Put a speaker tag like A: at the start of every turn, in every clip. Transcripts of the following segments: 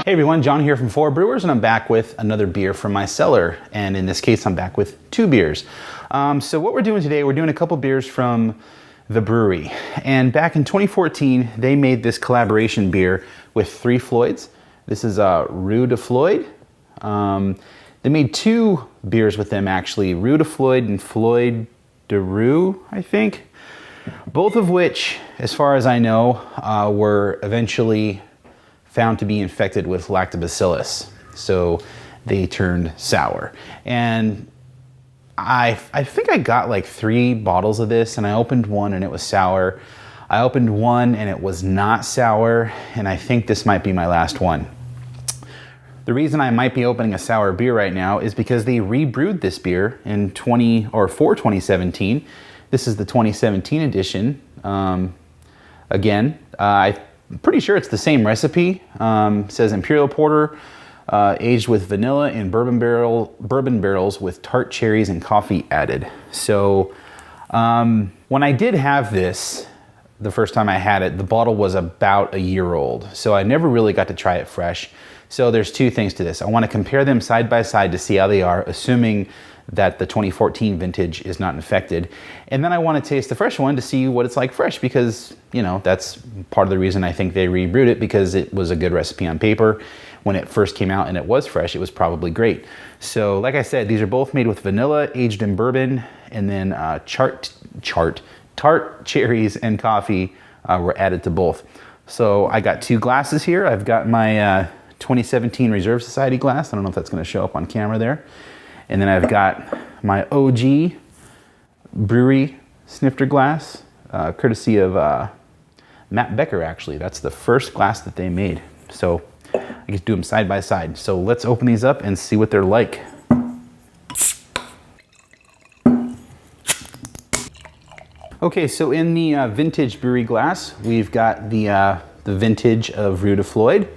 A: Hey everyone, John here from 4 Brewers, and I'm back with another beer from my cellar. And in this case, I'm back with 2 beers. So what we're doing today, we're doing a couple beers from the Bruery. And back in 2014, they made this collaboration beer with 3 Floyds. This is Rue D'Floyd. They made 2 beers with them actually, Rue D'Floyd and Floyd de Rue, I think. Both of which, as far as I know, were eventually found to be infected with lactobacillus. So they turned sour. And I think I got like 3 bottles of this, and I opened one and it was sour. I opened one and it was not sour, and I think this might be my last one. The reason I might be opening a sour beer right now is because they rebrewed this beer in for 2017. This is the 2017 edition. Again, I'm pretty sure it's the same recipe. It says Imperial Porter, aged with vanilla in bourbon barrels with tart cherries and coffee added. So when I did have this, the first time I had it, the bottle was about a year old. So I never really got to try it fresh. So there's 2 things to this. I want to compare them side by side to see how they are, assuming that the 2014 vintage is not infected. And then I want to taste the fresh one to see what it's like fresh, because, you know, that's part of the reason I think they rebrewed it, because it was a good recipe on paper. When it first came out and it was fresh, it was probably great. So like I said, these are both made with vanilla, aged in bourbon, and then tart cherries and coffee were added to both. So I got 2 glasses here. I've got my 2017 Reserve Society glass. I don't know if that's going to show up on camera there. And then I've got my OG Bruery snifter glass, courtesy of Matt Becker, actually. That's the first glass that they made. So I get to do them side by side. So let's open these up and see what they're like. Okay, so in the vintage Bruery glass, we've got the vintage of Rue D'Floyd.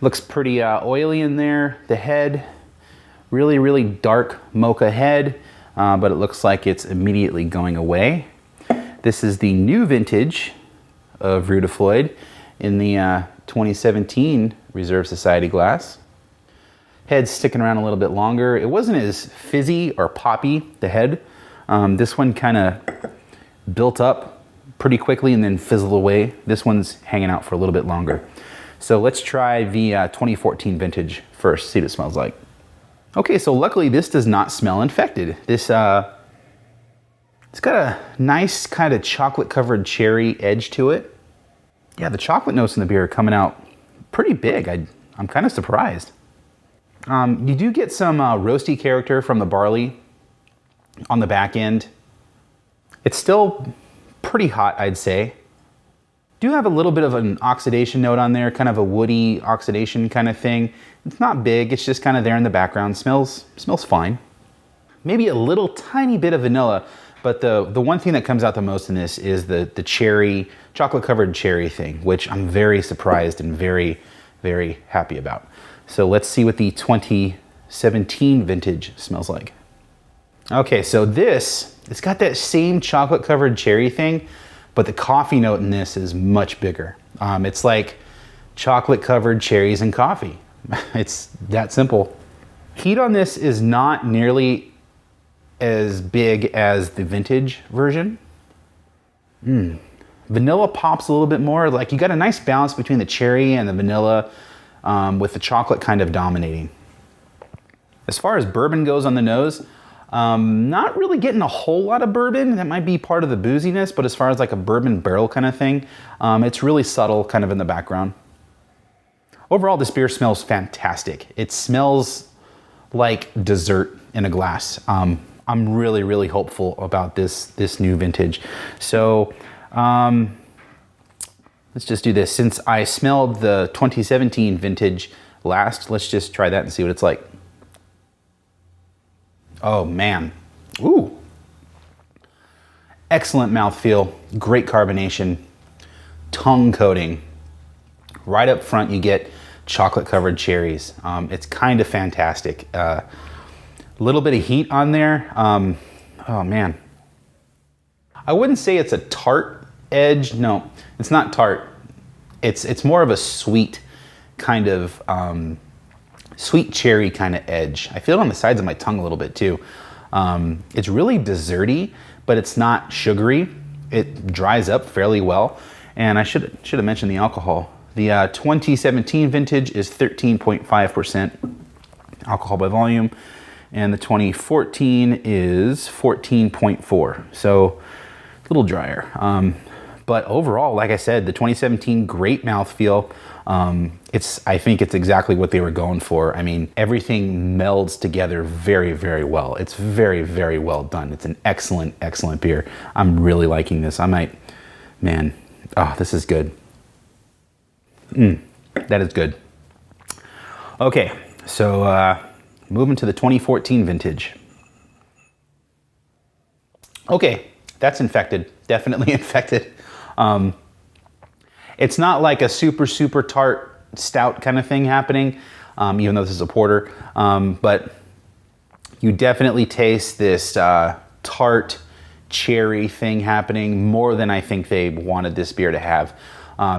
A: Looks pretty oily in there. The head, really dark mocha head, but it looks like it's immediately going away. This is the new vintage of Rue D'Floyd in the 2017 Reserve Society glass. Head's sticking around a little bit longer. It wasn't as fizzy or poppy, the head. This one kind of built up pretty quickly and then fizzled away. This one's hanging out for a little bit longer. So let's try the 2014 vintage first, see what it smells like. Okay, so luckily this does not smell infected. This, it's got a nice kind of chocolate covered cherry edge to it. Yeah, the chocolate notes in the beer are coming out pretty big. I'm kind of surprised. You do get some roasty character from the barley on the back end. It's still pretty hot, I'd say. Do have a little bit of an oxidation note on there, kind of a woody oxidation kind of thing. It's not big, it's just kind of there in the background. Smells fine. Maybe a little tiny bit of vanilla, but the one thing that comes out the most in this is the cherry, chocolate covered cherry thing, which I'm very surprised and very happy about. So let's see what the 2017 vintage smells like. Okay, so it's got that same chocolate covered cherry thing, but the coffee note in this is much bigger. It's like chocolate covered cherries and coffee. It's that simple. Heat on this is not nearly as big as the vintage version. Vanilla pops a little bit more. Like, you got a nice balance between the cherry and the vanilla, with the chocolate kind of dominating. As far as bourbon goes on the nose, not really getting a whole lot of bourbon. That might be part of the booziness, but as far as like a bourbon barrel kind of thing, it's really subtle kind of in the background. Overall, this beer smells fantastic. It smells like dessert in a glass. I'm really hopeful about this new vintage. So let's just do this. Since I smelled the 2017 vintage last, let's just try that and see what it's like. Oh man, ooh. Excellent mouthfeel, great carbonation, tongue coating. Right up front you get chocolate covered cherries. It's kind of fantastic. A little bit of heat on there. Oh man. I wouldn't say it's a tart edge. No, it's not tart. It's more of a sweet kind of sweet cherry kind of edge. I feel it on the sides of my tongue a little bit too. It's really desserty, but it's not sugary. It dries up fairly well. And I should have mentioned the alcohol. The 2017 vintage is 13.5% alcohol by volume, and the 2014 is 14.4. So a little drier. But overall, like I said, the 2017, great mouthfeel. I think it's exactly what they were going for. I mean, everything melds together very, very well. It's very, very well done. It's an excellent, excellent beer. I'm really liking this. This is good. That is good. Okay, so moving to the 2014 vintage. Okay, that's infected. Definitely infected. It's not like a super, super tart stout kind of thing happening, even though this is a porter. But you definitely taste this tart cherry thing happening more than I think they wanted this beer to have.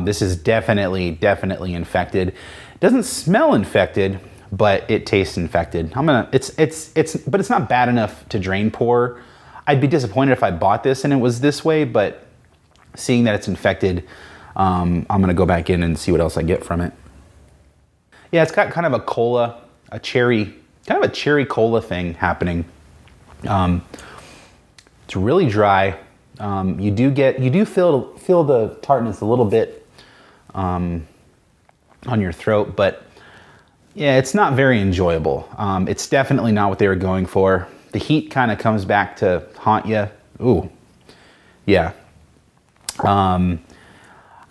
A: This is definitely infected. It doesn't smell infected, but it tastes infected. But it's not bad enough to drain pour. I'd be disappointed if I bought this and it was this way, but seeing that it's infected, I'm gonna go back in and see what else I get from it. Yeah, it's got kind of a cola, kind of a cherry cola thing happening. It's really dry. You do feel the tartness a little bit on your throat, but yeah, it's not very enjoyable. It's definitely not what they were going for. The heat kind of comes back to haunt you. Ooh, yeah.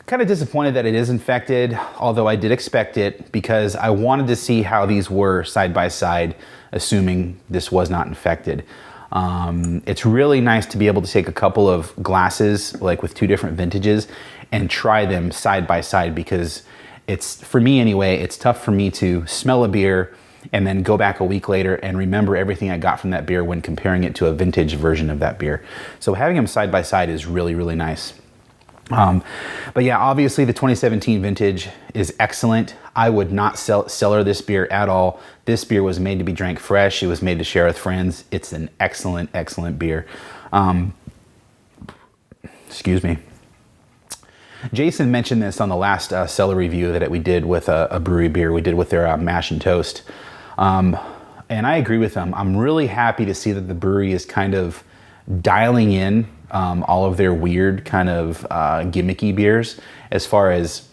A: Kind of disappointed that it is infected, although I did expect it because I wanted to see how these were side by side, assuming this was not infected. It's really nice to be able to take a couple of glasses, like with two different vintages, and try them side by side because for me anyway, it's tough for me to smell a beer and then go back a week later and remember everything I got from that beer when comparing it to a vintage version of that beer. So having them side by side is really, really nice. But yeah, obviously the 2017 vintage is excellent. I would not cellar this beer at all. This beer was made to be drank fresh. It was made to share with friends. It's an excellent, excellent beer. Excuse me. Jason mentioned this on the last Cellar review that we did with a brewery beer. We did with their mash and toast. And I agree with him. I'm really happy to see that the brewery is kind of dialing in all of their weird kind of gimmicky beers as far as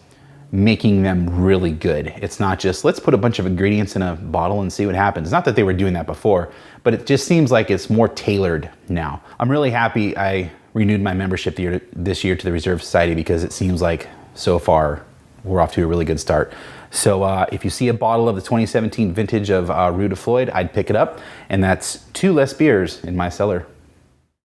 A: making them really good. It's not just, let's put a bunch of ingredients in a bottle and see what happens. Not that they were doing that before, but it just seems like it's more tailored now. I'm really happy I renewed my membership this year to the Reserve Society because it seems like so far we're off to a really good start. So if you see a bottle of the 2017 vintage of Rue D'Floyd, I'd pick it up, and that's 2 less beers in my cellar.